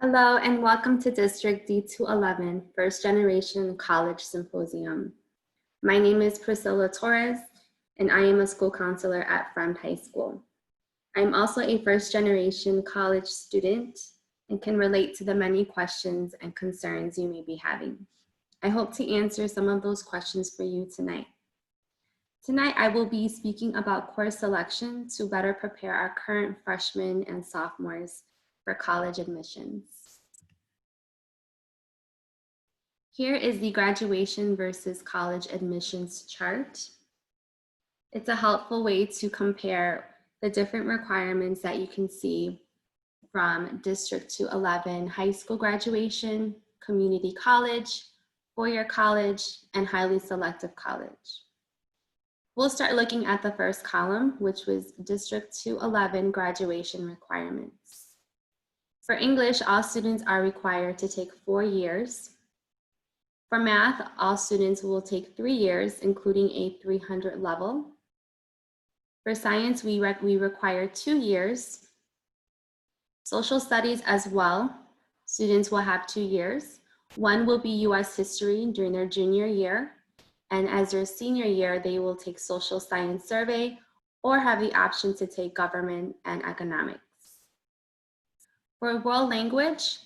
Hello and welcome to District D211 First Generation College Symposium. My name is Priscilla Torres and I am a school counselor at Fremd High School. I'm also a first generation college student and can relate to the many questions and concerns you may be having. I hope to answer some of those questions for you tonight. Tonight, I will be speaking about course selection to better prepare our current freshmen and sophomores for college admissions. Here is the graduation versus college admissions chart. It's a helpful way to compare the different requirements that you can see from District 211 high school graduation, community college, four-year college, and highly selective college. We'll start looking at the first column, which was District 211 graduation requirements. For English, all students are required to take 4 years. For math, all students will take 3 years, including a 300 level. For science, we require 2 years. Social studies as well, students will have 2 years. One will be US history during their junior year, and as their senior year, they will take social science survey or have the option to take government and economics. For world language,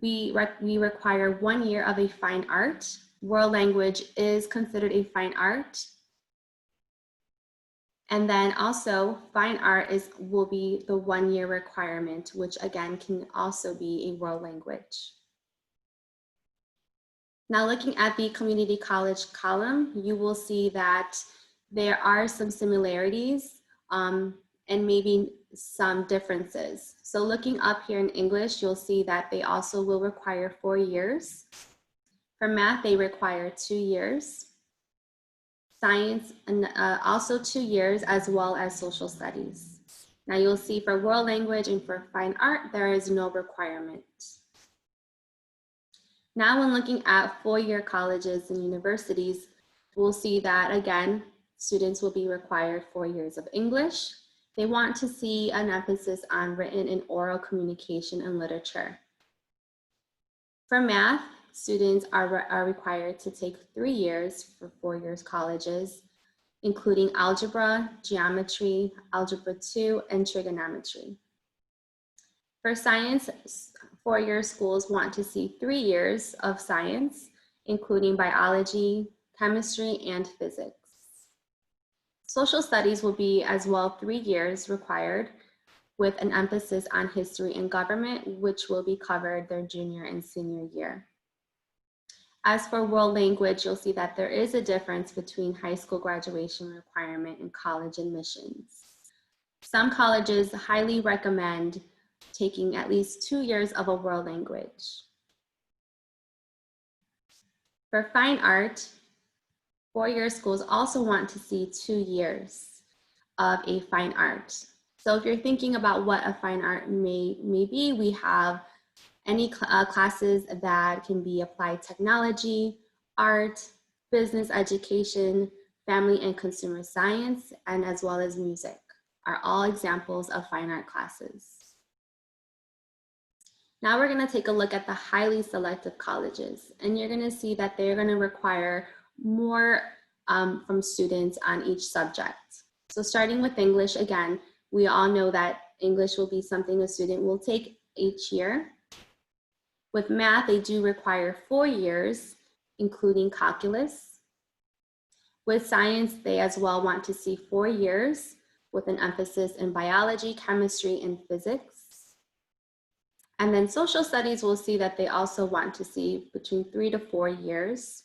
we require 1 year of a fine art. World language is considered a fine art. And then also fine art will be the 1 year requirement, which again can also be a world language. Now looking at the community college column, you will see that there are some similarities and maybe some differences. So looking up here in English, you'll see that they also will require 4 years. For math, they require 2 years. Science, and also 2 years, as well as social studies. Now you'll see for world language and for fine art, there is no requirement. Now when looking at four-year colleges and universities, we'll see that again, students will be required 4 years of English. They want to see an emphasis on written and oral communication and literature. For math, students are required to take 3 years for 4 years colleges, including algebra, geometry, algebra 2, and trigonometry. For science, four-year schools want to see 3 years of science, including biology, chemistry, and physics. Social studies will be as well 3 years required, with an emphasis on history and government, which will be covered their junior and senior year. As for world language, you'll see that there is a difference between high school graduation requirement and college admissions. Some colleges highly recommend taking at least 2 years of a world language. For fine art, four-year schools also want to see 2 years of a fine art. So if you're thinking about what a fine art may be, we have any classes that can be applied technology, art, business education, family and consumer science, and as well as music are all examples of fine art classes. Now we're going to take a look at the highly selective colleges, and you're going to see that they're going to require more from students on each subject. So starting with English, again, we all know that English will be something a student will take each year. With math, they do require 4 years, including calculus. With science, they as well want to see 4 years with an emphasis in biology, chemistry, and physics. And then social studies, we'll see that they also want to see between 3 to 4 years.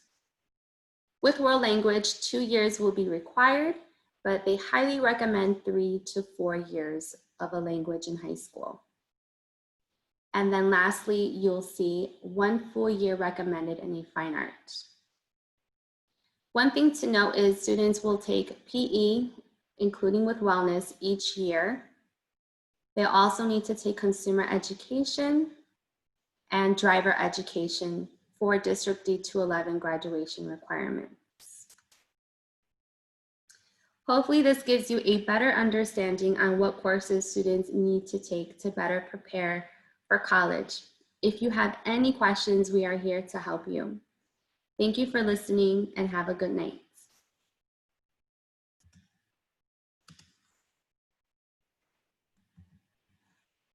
With world language, 2 years will be required, but they highly recommend 3 to 4 years of a language in high school. And then lastly, you'll see 1 full year recommended in a fine art. One thing to note is students will take PE, including with wellness, each year. They also need to take consumer education and driver education for District D211 graduation requirements. Hopefully this gives you a better understanding on what courses students need to take to better prepare for college. If you have any questions, we are here to help you. Thank you for listening and have a good night.